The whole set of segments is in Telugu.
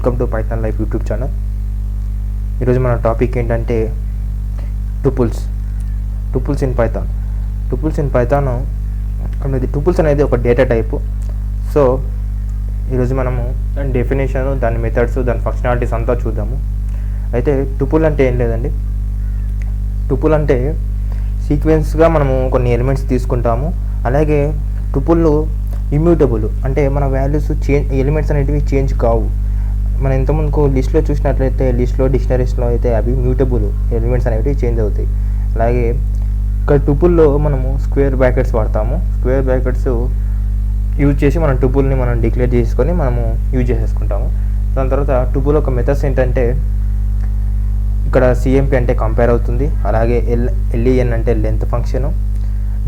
Welcome to Python life YouTube channel. ఈరోజు మన టాపిక్ ఏంటంటే టూపుల్స్ ఇన్ పైథాన్ అనేది టూపుల్స్ అనేది ఒక డేటా టైపు. సో ఈరోజు మనము దాని డెఫినేషన్, దాని మెథడ్స్, దాని ఫంక్షనాలిటీస్ అంతా చూద్దాము. అయితే టూపుల్ అంటే ఏం లేదండి. టూపుల్ అంటే సీక్వెన్స్గా మనము కొన్ని ఎలిమెంట్స్ తీసుకుంటాము. అలాగే టూపుల్లో ఇమ్యూటబుల్ అంటే మన వాల్యూస్ ఎలిమెంట్స్ అనేటివి చేంజ్ కావు. మనం ఇంతకుముందుకు లిస్ట్లో చూసినట్లయితే డిక్షనరీస్లో అయితే అవి మ్యూటబుల్ ఎలిమెంట్స్ అనేవి చేంజ్ అవుతాయి. అలాగే ఇక్కడ టూపుల్లో మనము స్క్వేర్ బ్రాకెట్స్ వాడతాము. స్క్వేర్ బ్రాకెట్స్ యూజ్ చేసి మనం టూపుల్ని మనం డిక్లేర్ చేసుకొని మనము యూజ్ చేసేసుకుంటాము. దాని తర్వాత టూపుల్ ఒక మెథడ్స్ ఏంటంటే ఇక్కడ సిఎంపి అంటే కంపేర్ అవుతుంది. అలాగే ఎల్ఈఎన్ అంటే లెంత్ ఫంక్షను,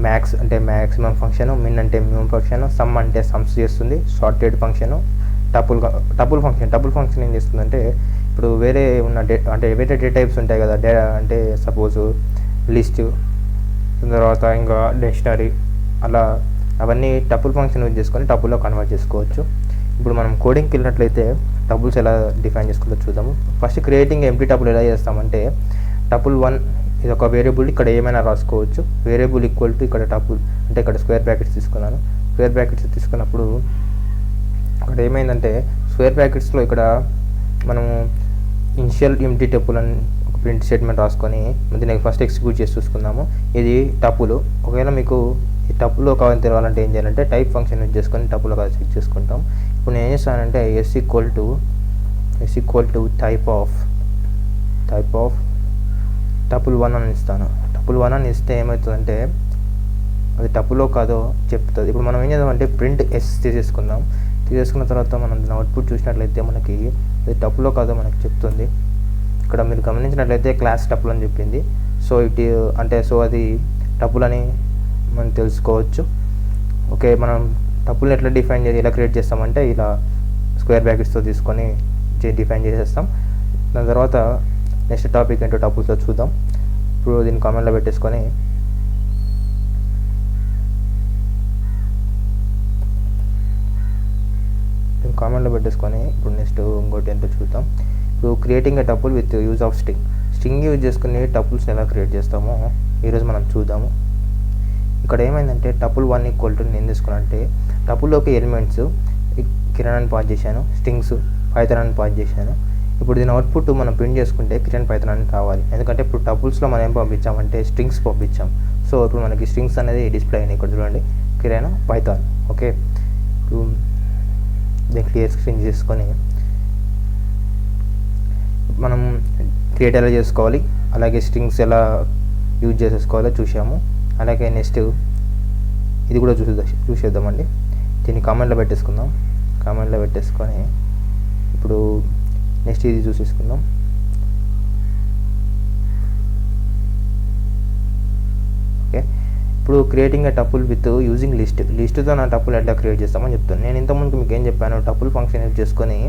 మ్యాక్స్ అంటే మ్యాక్సిమం ఫంక్షను, మిన్ అంటే మినిమం ఫంక్షను, సమ్ అంటే సమ్స్ చేస్తుంది, సార్టెడ్ ఫంక్షను, టపుల్ ఫంక్షన్ ఏం చేస్తుందంటే ఇప్పుడు వేరే ఉన్న అంటే వేరే డేటా టైప్స్ ఉంటాయి కదా, అంటే సపోజ్ లిస్ట్, తర్వాత ఇంకా డిక్షనరీ, అలా అవన్నీ టపుల్ ఫంక్షన్ యూజ్ చేసుకొని టపుల్లో కన్వర్ట్ చేసుకోవచ్చు. ఇప్పుడు మనం కోడింగ్కి వెళ్ళినట్లయితే టపుల్స్ ఎలా డిఫైన్ చేసుకోవాలో చూద్దాము. ఫస్ట్ క్రియేటింగ్ ఎంప్టీ టపుల్ ఎలా చేస్తామంటే టపుల్ 1 ఇది ఒక వేరియబుల్, ఇక్కడ ఏమైనా రాసుకోవచ్చు. వేరియబుల్ ఈక్వల్ టు ఇక్కడ టపుల్ అంటే ఇక్కడ స్క్వేర్ బ్రాకెట్స్ తీసుకున్నాను. స్క్వేర్ బ్రాకెట్స్ తీసుకున్నప్పుడు ఇక్కడ ఏమైందంటే స్క్వేర్ బ్రాకెట్స్లో ఇక్కడ మనము ఇనిషియల్ ఎంప్టీ టపుల్ అని ఒక ప్రింట్ స్టేట్మెంట్ రాసుకొని దీనికి ఫస్ట్ ఎగ్జిక్యూట్ చేసి చూసుకుందాము. ఇది టపుల్. ఒకవేళ మీకు ఈ టపుల్లో కావాలని తెలవాలంటే ఏం చేయాలంటే టైప్ ఫంక్షన్ యూజ్ చేసుకొని టపుల్లో కావాలి చెక్ చేసుకుంటాం. ఇప్పుడు నేను ఏం చేస్తానంటే s equal to type of tuple 1 అని ఇస్తాను. టపుల్ 1 అని ఇస్తే ఏమవుతుందంటే అది టపుల్లో కాదో చెప్తుంది. ఇప్పుడు మనం ఏం చేద్దామంటే ప్రింట్ ఎస్ తీసేసుకున్న తర్వాత మనం దాని అవుట్పుట్ చూసినట్లయితే మనకి అది టపుల్లో కాదో మనకి చెప్తుంది. ఇక్కడ మీరు గమనించినట్లయితే క్లాస్ టపుల్ అని చెప్పింది. సో అది టపుల్ అని మనం తెలుసుకోవచ్చు. ఓకే, మనం టపుల్ని ఎట్లా ఎలా క్రియేట్ చేస్తామంటే ఇలా స్క్వేర్ బ్రాకెట్స్తో తీసుకొని డిఫైన్ చేసేస్తాం. దాని తర్వాత నెక్స్ట్ టాపిక్ ఏంటో టపుల్స్తో చూద్దాం. ఇప్పుడు దీన్ని కామెంట్లో పెట్టేసుకొని ఇప్పుడు నెక్స్ట్ ఇంకోటి ఏంటో చూద్దాం. ఇప్పుడు creating a tuple with use of string use చేసుకుని టపుల్స్ని ఎలా క్రియేట్ చేస్తామో ఈరోజు మనం చూద్దాము. ఇక్కడ ఏమైందంటే టపుల్ 1 ఈక్వల్ టు నేను తీసుకున్నంటే టపుల్లోకి ఎలిమెంట్స్ కిరణ్ అని పాస్ చేశాను, స్ట్రింగ్స్ పైథాన్ అని పాస్ చేశాను. ఇప్పుడు దీని అవుట్పుట్ మనం ప్రింట్ చేసుకుంటే కిరణ్ పైథాన్ అని కావాలి. ఎందుకంటే ఇప్పుడు టపుల్స్లో మనం ఏం పంపించామంటే స్ట్రింగ్స్ పంపించాం. సో ఇప్పుడు మనకి స్ట్రింగ్స్ అనేది డిస్ప్లే అయినాయి. ఇక్కడ చూడండి, కిరణ్ పైథాన్. ఓకే, ఇప్పుడు దీన్ని క్లియర్ స్క్రీన్ చేసుకొని మనం క్రియేట్ ఎలా చేసుకోవాలి, అలాగే స్ట్రింగ్స్ ఎలా యూజ్ చేసేసుకోవాలో చూసాము. అలాగే నెక్స్ట్ ఇది కూడా చూసేద్దామండి. దీన్ని కామెంట్లో పెట్టేసుకుందాం. ఇప్పుడు నెక్స్ట్ ఇది చూసేసుకుందాం. ఓకే, ఇప్పుడు creating a tuple with using లిస్ట్తో నా టపుల్ ఎట్లా క్రియేట్ చేస్తామని చెప్తాను. నేను ఇంతకుముందు మీకు ఏం చెప్పాను, టపుల్ ఫంక్షన్ యూజ్ చేసుకొని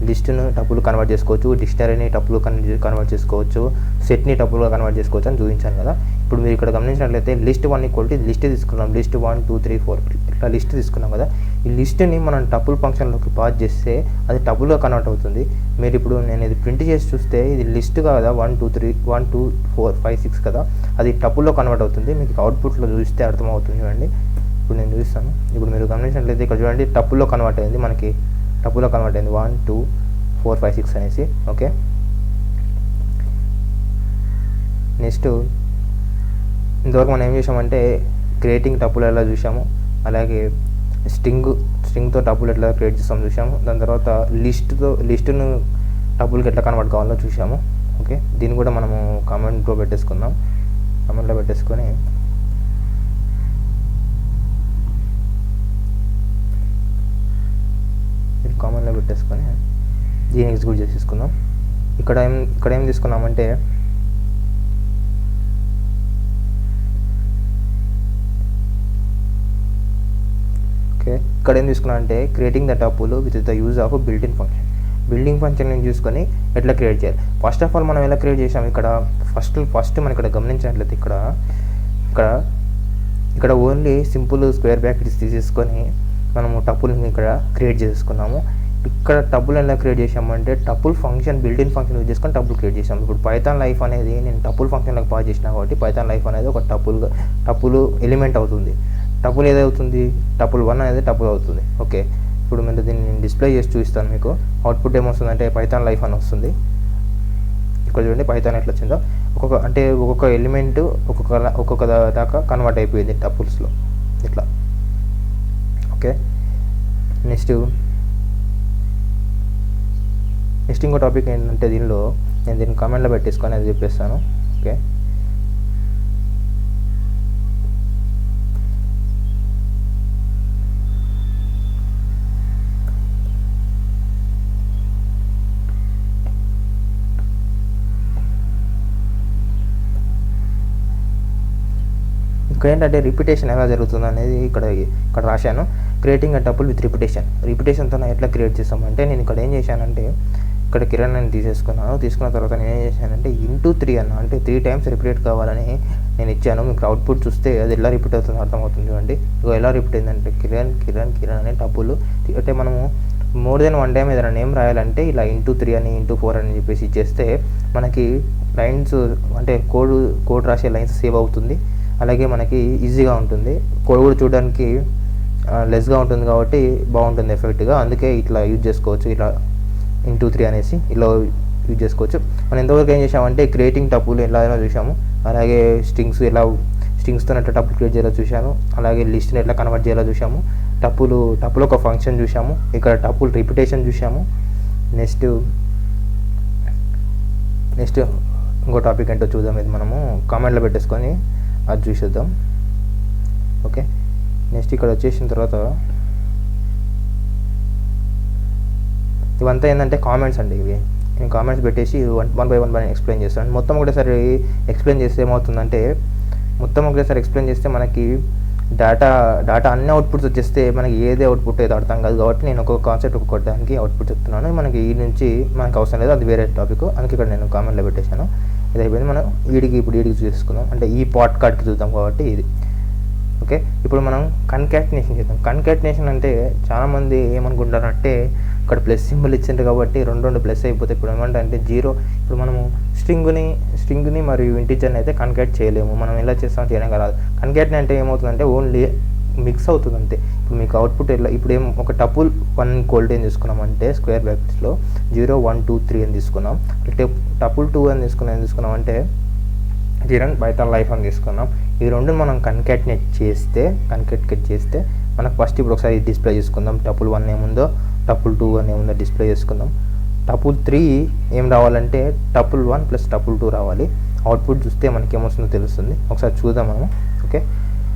లిస్ట్ను టపుల్ కన్వర్ట్ చేసుకోవచ్చు, డిక్షనరీని టపుల్ కన్వర్ట్ చేసుకోవచ్చు, సెట్ని టపుల్గా కన్వర్ట్ చేసుకోవచ్చు అని చూపించాను కదా. ఇప్పుడు మీరు ఇక్కడ గమనించినట్లయితే లిస్ట్ 1 ఈక్వల్ టు లిస్ట్ తీసుకున్నాం. లిస్ట్ 1 2 3 4 ఇట్లా లిస్ట్ తీసుకున్నాం కదా. ఈ లిస్ట్ని మనం టపుల్ ఫంక్షన్లోకి పాస్ చేస్తే అది టపుల్గా కన్వర్ట్ అవుతుంది. మీరు ఇప్పుడు నేను ఇది ప్రింట్ చేసి చూస్తే ఇది లిస్ట్ కదా, 1 2 3 1 2 4 5 6 కదా, అది టపుల్లో కన్వర్ట్ అవుతుంది. మీకు అవుట్పుట్లో చూస్తే అర్థమవుతుంది. చూడండి, ఇప్పుడు నేను చూపిస్తాను. ఇప్పుడు మీరు గమనించినట్లయితే ఇక్కడ చూడండి టపుల్లో కన్వర్ట్ అయింది. మనకి టపుల్లో కన్వర్ట్ అయింది 1 2 4 5 6 అనేసి. ఓకే, నెక్స్ట్ ఇంతవరకు మనం ఏం చేసామంటే క్రియేటింగ్ టపుల్ ఎలా చూసాము, అలాగే స్ట్రింగ్తో టపుల్ ఎట్లా క్రియేట్ చేస్తాం చూసాము. దాని తర్వాత లిస్టును టపుల్కి ఎట్లా కన్వర్ట్ కావాలో చూసాము. ఓకే, దీన్ని కూడా మనము కామెంట్లో పెట్టేసుకుందాం. కామెంట్లో పెట్టేసుకొని దీన్ని ఎగ్జిక్యూట్ చేసేసుకుందాం. ఇక్కడ ఏం తీసుకున్నామంటే ఇక్కడ ఏం తీసుకున్నా అంటే creating the tuple with the use of built-in function చూసుకొని ఎట్లా క్రియేట్ చేయాలి. ఫస్ట్ ఆఫ్ ఆల్ మనం ఎలా క్రియేట్ చేసాం, ఇక్కడ ఫస్ట్ మనం ఇక్కడ గమనించినట్లయితే ఇక్కడ ఓన్లీ సింపుల్ స్క్వేర్ బ్రాకెట్స్ తీసేసుకొని మనము టపుల్ని ఇక్కడ క్రియేట్ చేసుకున్నాము. ఇక్కడ టపుల్ ఎలా క్రియేట్ చేసామంటే tuple function built in function use చేసుకొని టపుల్ క్రియేట్ చేసాం. ఇప్పుడు పైథాన్ లైఫ్ అనేది నేను టపుల్ ఫంక్షన్లోకి పాస్ చేసిన కాబట్టి పైథాన్ లైఫ్ అనేది ఒక టపుల్ ఎలిమెంట్ అవుతుంది. టపుల్ ఏదవుతుంది, టపుల్ 1 అనేది టపుల్ అవుతుంది. ఓకే, ఇప్పుడు మీరు దీన్ని డిస్ప్లే చేసి చూపిస్తాను మీకు. అవుట్పుట్ ఏమొస్తుందంటే పైథాన్ లైఫ్ అని వస్తుంది. ఇక్కడ చూడండి పైథాన్ ఎట్లా వచ్చిందో. ఒక్కొక్క ఎలిమెంట్ ఒక్కొక్క దాకా కన్వర్ట్ అయిపోయింది టపుల్స్లో ఇట్లా. ఓకే, నెక్స్ట్ ఇంకో టాపిక్ ఏంటంటే దీనిలో నేను దీన్ని కామెంట్లో పెట్టేసుకొని అది చెప్పేస్తాను. ఓకే, ఇక్కడ ఏంటంటే రిపిటేషన్ ఎలా జరుగుతుంది అనేది ఇక్కడ రాశాను. క్రియేటింగ్ అ టపుల్ విత్ రిపిటేషన్తో ఎట్లా క్రియేట్ చేస్తామంటే నేను ఇక్కడ ఏం చేశానంటే ఇక్కడ కిరణ్ అని తీసుకున్న తర్వాత నేను ఏం చేశానంటే ఇంటూ 3 అన్న, అంటే 3 times రిపీట్ కావాలని నేను ఇచ్చాను. మీకు అవుట్పుట్ చూస్తే అది ఎలా రిపీట్ అవుతుందో అర్థమవుతుంది. చూడండి ఎలా రిపీట్ అయిందంటే కిరణ్ అనే టపుల్. అంటే మనము మోర్ దెన్ 1 time ఏదైనా నేమ్ రాయాలంటే ఇలా ఇంటూ 3 అని ఇంటూ 4 అని చెప్పేసి ఇచ్చేస్తే మనకి లైన్స్ అంటే కోడ్ రాసే లైన్స్ సేవ్ అవుతుంది. అలాగే మనకి ఈజీగా ఉంటుంది. కోడ్ కూడా చూడడానికి లెస్గా ఉంటుంది కాబట్టి బాగుంటుంది ఎఫెక్ట్గా. అందుకే ఇట్లా యూజ్ చేసుకోవచ్చు. ఇలా ఇంటూ 3 అనేసి ఇలా యూజ్ చేసుకోవచ్చు. మనం ఎంతవరకు ఏం చేసామంటే క్రియేటింగ్ టపుల్ ఎలా చూసాము, అలాగే స్ట్రింగ్స్తో ఎట్లా టపుల్ క్రియేట్ చేయాలో చూసాము, అలాగే లిస్ట్ని ఎట్లా కన్వర్ట్ చేయాలో చూసాము, టపుల్ ఒక ఫంక్షన్ చూసాము, ఇక్కడ టపుల్ రిపిటేషన్ చూసాము. నెక్స్ట్ ఇంకో టాపిక్ ఏంటో చూద్దాం. ఇది మనము కామెంట్లో పెట్టేసుకొని అది చూసేద్దాం. ఓకే, నెక్స్ట్ ఇక్కడ వచ్చేసిన తర్వాత ఇవంతా ఏంటంటే కామెంట్స్ అండి. ఇవి నేను కామెంట్స్ పెట్టేసి 1 by 1 ఎక్స్ప్లెయిన్ చేస్తాను. మొత్తం ఒకటేసారి ఎక్స్ప్లెయిన్ చేస్తే ఏమవుతుందంటే మనకి డేటా అన్ని అవుట్పుట్స్ వచ్చేస్తే మనకి ఏదే అవుట్పుట్ ఏదో అర్థం కాదు. కాబట్టి నేను ఒక్కొక్క కాన్సెప్ట్ ఒక్కొక్కదానికి అవుట్పుట్ చెప్తున్నాను. మనకి ఈ నుంచి మనకు అవసరం లేదు, అది వేరే టాపిక్. అందుకే ఇక్కడ నేను కామెంట్లో పెట్టేశాను. ఇది అయిపోయింది. మనం వీడికి చూసుకుందాం, అంటే ఈ పాట్ కార్డ్కి చూద్దాం కాబట్టి ఇది. ఓకే, ఇప్పుడు మనం కన్కాటినేషన్ చేద్దాం. కన్కాటినేషన్ అంటే చాలామంది ఏమనుకుంటారంటే ఇక్కడ ప్లస్ సింబల్ ఇచ్చిండ్రు కాబట్టి రెండు ప్లస్ అయిపోతాయి. ఇప్పుడు ఏమంటే 0. ఇప్పుడు మనము స్ట్రింగ్ని మరియు ఇంటిజర్ని అయితే కన్కాట్ చేయలేము. మనం ఎలా చేయడం రాదు. కన్కాటిన్ అంటే ఏమవుతుందంటే ఓన్లీ మిక్స్ అవుతుంది అంతే. ఇప్పుడు మీకు అవుట్పుట్ ఇప్పుడు ఒక టపుల్ 1 కోల్డ్ ఏం తీసుకున్నామంటే స్క్వేర్ బ్రాకెట్స్లో 0 1 2 3 అని తీసుకున్నాం. టపుల్ 2 అని తీసుకున్నామంటే పైథాన్ లైఫ్ అని తీసుకున్నాం. ఈ రెండు మనం కన్కాటినేట్ చేస్తే మనకు ఫస్ట్ ఇప్పుడు ఒకసారి డిస్ప్లే చేసుకుందాం. టపుల్ 1 ఏముందో, టపుల్ 2 అని ఏముందో డిస్ప్లే చేసుకుందాం. టపుల్ 3 ఏం రావాలంటే టపుల్ 1 ప్లస్ టపుల్ 2 రావాలి. అవుట్పుట్ చూస్తే మనకి ఏమొస్తుందో తెలుస్తుంది. ఒకసారి చూద్దాం మనము. ఓకే,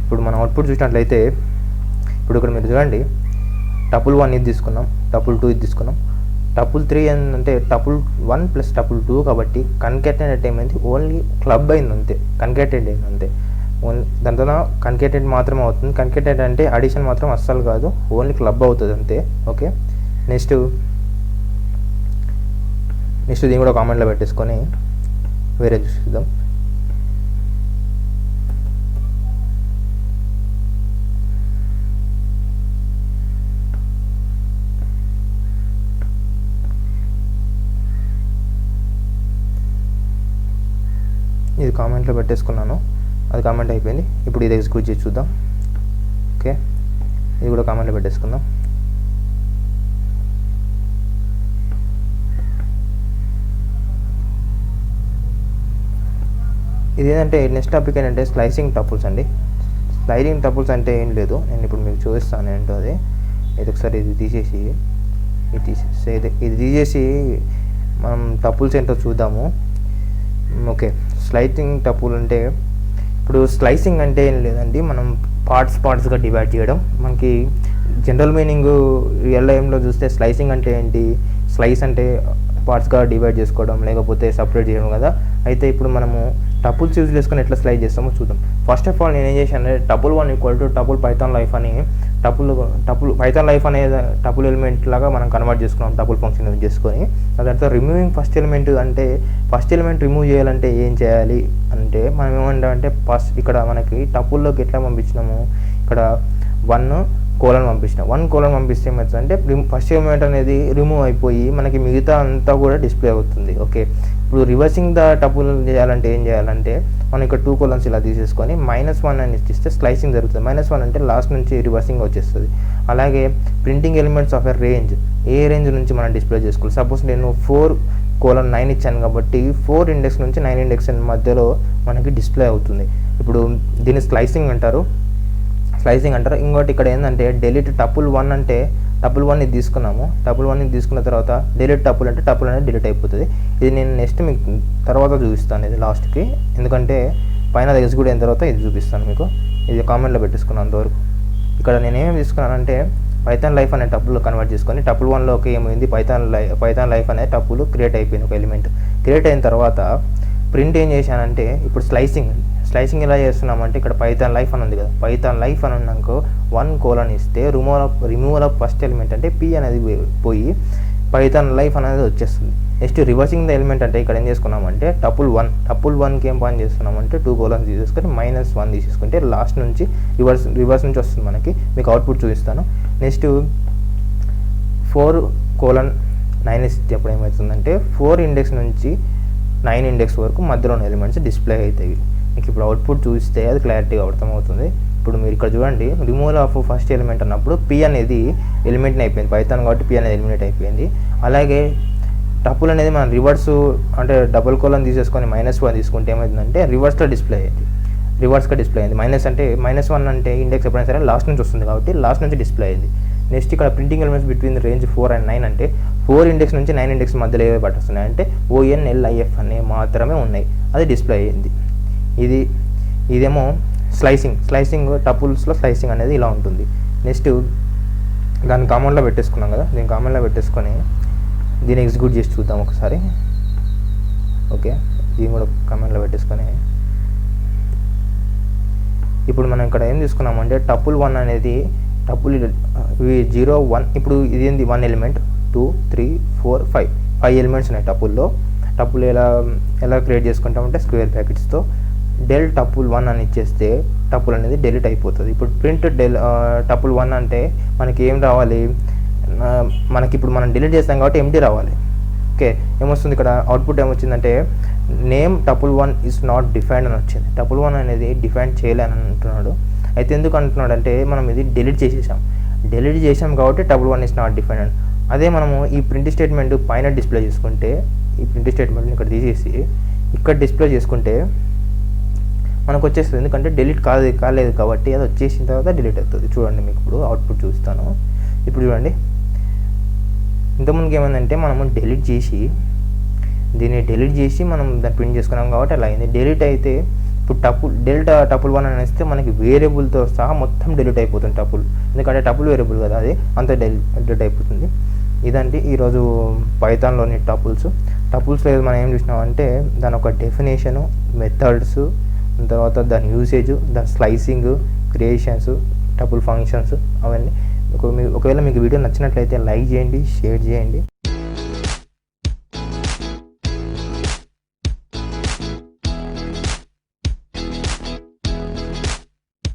ఇప్పుడు మనం అవుట్పుట్ చూసినట్లయితే ఇప్పుడు ఇక్కడ మీరు చూడండి టపుల్ 1 ఇది తీసుకున్నాం, టపుల్ 2 ఇది తీసుకున్నాం. టపుల్ 3 ఏంటంటే టపుల్ 1 ప్లస్ టపుల్ 2 కాబట్టి కన్కాటినేట్ ఏమైంది, ఓన్లీ క్లబ్ అయింది అంతే, కన్కాటినేట్ అయింది అంతే. దాని తర్వాత కన్కాటినేట్ మాత్రమే అవుతుంది. కన్కాటినేట్ అంటే అడిషన్ మాత్రం అస్సలు కాదు, ఓన్లీ క్లబ్ అవుతుంది అంతే. ఓకే, నెక్స్ట్ దీన్ని కూడా కామెంట్లో పెట్టేసుకొని వేరే చూద్దాం. ఇది కామెంట్లో పెట్టేసుకున్నాను, అది కామెంట్ అయిపోయింది. ఇప్పుడు ఇది ఎగ్జిక్యూట్ చేసి చూద్దాం. ఓకే, ఇది కూడా కామెంట్లో పెట్టేసుకుందాం. ఇది ఏంటంటే నెక్స్ట్ టాపిక్ ఏంటంటే స్లైసింగ్ టపుల్స్ అండి. స్లైసింగ్ టపుల్స్ అంటే ఏం లేదు, నేను ఇప్పుడు మీకు చూపిస్తాను ఏంటో అది. ఇది ఒకసారి ఇది తీసేసి మనం టపుల్స్ ఏంటో చూద్దాము. ఓకే, స్లైసింగ్ టపుల్ అంటే ఇప్పుడు స్లైసింగ్ అంటే ఏం లేదండి, మనం పార్ట్స్గా డివైడ్ చేయడం. మనకి జనరల్ మీనింగ్ ఎల్ఐఎంలో చూస్తే స్లైసింగ్ అంటే ఏంటి, స్లైస్ అంటే పార్ట్స్గా డివైడ్ చేసుకోవడం లేకపోతే సపరేట్ చేయడం కదా. అయితే ఇప్పుడు మనము టపుల్స్ యూజ్ చేసుకొని ఎట్లా స్లైస్ చేస్తామో చూద్దాం. ఫస్ట్ ఆఫ్ ఆల్ నేను ఏం చేశాను అంటే టపుల్ 1 = టపుల్ పైథాన్ లైఫ్ అని టపుల్ పైథాన్ లైఫ్ అనే టపుల్ ఎలిమెంట్ లాగా మనం కన్వర్ట్ చేసుకున్నాం టపుల్ ఫంక్షన్ యూజ్ చేసుకొని. దాని తర్వాత రిమూవింగ్ ఫస్ట్ ఎలిమెంట్ అంటే ఫస్ట్ ఎలిమెంట్ రిమూవ్ చేయాలంటే ఏం చేయాలి అంటే మనం ఏమంటామంటే ఫస్ట్ ఇక్కడ మనకి టపుల్లోకి ఎట్లా పంపించినాము, ఇక్కడ 1 కోలన్ పంపించిన 1 కోలన్ పంపిస్తే ఏమవుతుందంటే ఫస్ట్ ఎలిమెంట్ అనేది రిమూవ్ అయిపోయి మనకి మిగతా అంతా కూడా డిస్ప్లే అవుతుంది. ఓకే, ఇప్పుడు రివర్సింగ్ ద టపుల్ చేయాలంటే ఏం చేయాలంటే మనం ఇక్కడ 2 కోలన్స్ ఇలా తీసేసుకొని -1 అని ఇస్తే స్లైసింగ్ జరుగుతుంది. -1 అంటే లాస్ట్ నుంచి రివర్సింగ్ వచ్చేస్తుంది. అలాగే printing elements of a range, A range నుంచి మనం డిస్ప్లే చేసుకోవాలి. సపోజ్ నేను 4:9 ఇచ్చాను కాబట్టి 4 ఇండెక్స్ నుంచి 9 ఇండెక్స్ మధ్యలో మనకి డిస్ప్లే అవుతుంది. ఇప్పుడు దీన్ని స్లైసింగ్ అంటారు. ఇంకోటి ఇక్కడ ఏంటంటే డెలీట్ టపుల్ 1 అంటే టపుల్ 1 ఇది తీసుకున్నాము. టపుల్ 1 తీసుకున్న తర్వాత డెలీట్ టపుల్ అంటే టపుల్ అనేది డిలీట్ అయిపోతుంది. ఇది నేను నెక్స్ట్ మీకు తర్వాత చూపిస్తాను, ఇది లాస్ట్కి, ఎందుకంటే పైన ఎగ్జిక్యూట్ అయిన తర్వాత ఇది చూపిస్తాను మీకు. ఇది కామెంట్లో పెట్టేసుకున్నాను అంతవరకు. ఇక్కడ నేను ఏమేమి తీసుకున్నానంటే పైథాన్ లైఫ్ అనే టపుల్ కన్వర్ట్ చేసుకొని టపుల్ 1లోకి ఏమైంది పైథాన్ లైఫ్ అనే టపుల్ క్రియేట్ అయిపోయింది. ఒక ఎలిమెంట్ క్రియేట్ అయిన తర్వాత ప్రింట్ ఏం చేశానంటే ఇప్పుడు స్లైసింగ్ ఎలా చేస్తున్నామంటే ఇక్కడ పైథాన్ లైఫ్ అని ఉంది కదా, పైథాన్ లైఫ్ అని ఉన్నాక 1 కోలన్ ఇస్తే రిమూవల్ ఆఫ్ ఫస్ట్ ఎలిమెంట్ అంటే పి అనేది పోయి పైథాన్ లైఫ్ అనేది వచ్చేస్తుంది. నెక్స్ట్ రివర్సింగ్ ద ఎలిమెంట్ అంటే ఇక్కడ ఏం చేసుకున్నామంటే టపుల్ 1కి ఏం పని చేస్తున్నామంటే 2 కోలన్స్ తీసేసుకొని -1 తీసేసుకుంటే లాస్ట్ నుంచి రివర్స్ నుంచి వస్తుంది మనకి. మీకు అవుట్పుట్ చూపిస్తాను. నెక్స్ట్ 4:9 ఇస్తే అప్పుడు ఏమవుతుందంటే 4 ఇండెక్స్ నుంచి 9 ఇండెక్స్ వరకు మధ్యలో ఉన్న ఎలిమెంట్స్ డిస్ప్లే అవుతాయి. మీకు ఇప్పుడు అవుట్పుట్ చూస్తే అది క్లారిటీగా అర్థమవుతుంది. ఇప్పుడు మీరు ఇక్కడ చూడండి, రిమూవల్ ఆఫ్ ఫస్ట్ ఎలిమెంట్ అన్నప్పుడు పి అనేది ఎలిమెంట్ అయిపోయింది, పైథాన్ కాబట్టి పి అనేది ఎలిమినేట్ అయిపోయింది. అలాగే టపుల్ అనేది మనం రివర్స్ అంటే డబుల్ కోలన్ తీసేసుకొని -1 తీసుకుంటే ఏమవుతుందంటే రివర్స్గా డిస్ప్లే అయింది. -1 అంటే ఇండెక్స్ ఎప్పుడైనా సరే లాస్ట్ నుంచి వస్తుంది కాబట్టి లాస్ట్ నుంచి డిస్ప్లే అయింది. నెక్స్ట్ ఇక్కడ printing elements between range 4 and 9 అంటే 4 ఇండెక్స్ నుంచి 9 ఇండెక్స్ మధ్యలో ఏవే పట్టుస్తున్నాయి అంటే ONLIF అనే మాత్రమే ఉన్నాయి, అది డిస్ప్లే అయ్యింది. ఇదేమో స్లైసింగ్ టపుల్స్లో స్లైసింగ్ అనేది ఇలా ఉంటుంది. నెక్స్ట్ దాన్ని కామెంట్లో పెట్టేసుకున్నాం కదా, దీన్ని కామెంట్లో పెట్టేసుకొని దీన్ని ఎగ్జిక్యూట్ చేసి చూద్దాం ఒకసారి. ఓకే, దీన్ని కూడా కామెంట్లో పెట్టేసుకొని ఇప్పుడు మనం ఇక్కడ ఏం తీసుకున్నామంటే టపుల్ 1 అనేది టపుల్ 0 1. ఇప్పుడు ఇది ఏంది 1 ఎలిమెంట్ 2 3 4 5 ఎలిమెంట్స్ ఉన్నాయి టపుల్లో. టపుల్ ఎలా క్రియేట్ చేసుకుంటామంటే స్క్వేర్ బ్రాకెట్స్తో డెల్ టపుల్ 1 అని ఇచ్చేస్తే టపుల్ అనేది డెలీట్ అయిపోతుంది. ఇప్పుడు ప్రింట్ టపుల్ 1 అంటే మనకి ఏం రావాలి, మనకి ఇప్పుడు మనం డిలీట్ చేస్తాం కాబట్టి ఎంటీ రావాలి. ఓకే, ఏమొస్తుంది ఇక్కడ అవుట్పుట్ ఏమొచ్చిందంటే name tuple 1 is not defined అని వచ్చింది. టపుల్ 1 అనేది డిఫైన్ చేయలేని అంటున్నాడు. అయితే ఎందుకు అంటున్నాడు అంటే మనం ఇది డిలీట్ చేసాం కాబట్టి టపుల్ 1 ఈజ్ నాట్ డిఫైన్డ్. అదే మనము ఈ ప్రింట్ స్టేట్మెంట్ పైన డిస్ప్లే చేసుకుంటే, ఈ ప్రింట్ స్టేట్మెంట్ని ఇక్కడ తీసేసి ఇక్కడ డిస్ప్లే చేసుకుంటే మనకు వచ్చేస్తుంది. ఎందుకంటే డిలీట్ కాలేదు కాబట్టి అది వచ్చేసిన తర్వాత డిలీట్ అవుతుంది. చూడండి, మీకు ఇప్పుడు అవుట్పుట్ చూస్తాను. ఇప్పుడు చూడండి, ఇంతకుముందుకు ఏమైందంటే మనము దీన్ని డిలీట్ చేసి మనం దాన్ని ప్రింట్ చేసుకున్నాం కాబట్టి అలా అయింది. డిలీట్ అయితే ఇప్పుడు టపుల్ 1 అని ఇస్తే మనకి వేరియబుల్తో సహా మొత్తం డిలీట్ అయిపోతుంది టపుల్, ఎందుకంటే టపుల్ వేరియబుల్ కదా, అది అంత డిలీట్ అయిపోతుంది. ఇదంటే ఈరోజు పైథాన్లోని టపుల్స్లో మనం ఏం చూసినామంటే దాని ఒక డెఫినేషను, మెథడ్స్, తర్వాత దాని యూసేజ్, దాని స్లైసింగ్, క్రియేషన్స్, టపుల్ ఫంక్షన్స్ అవన్నీ. ఒకవేళ మీకు వీడియో నచ్చినట్లయితే లైక్ చేయండి, షేర్ చేయండి.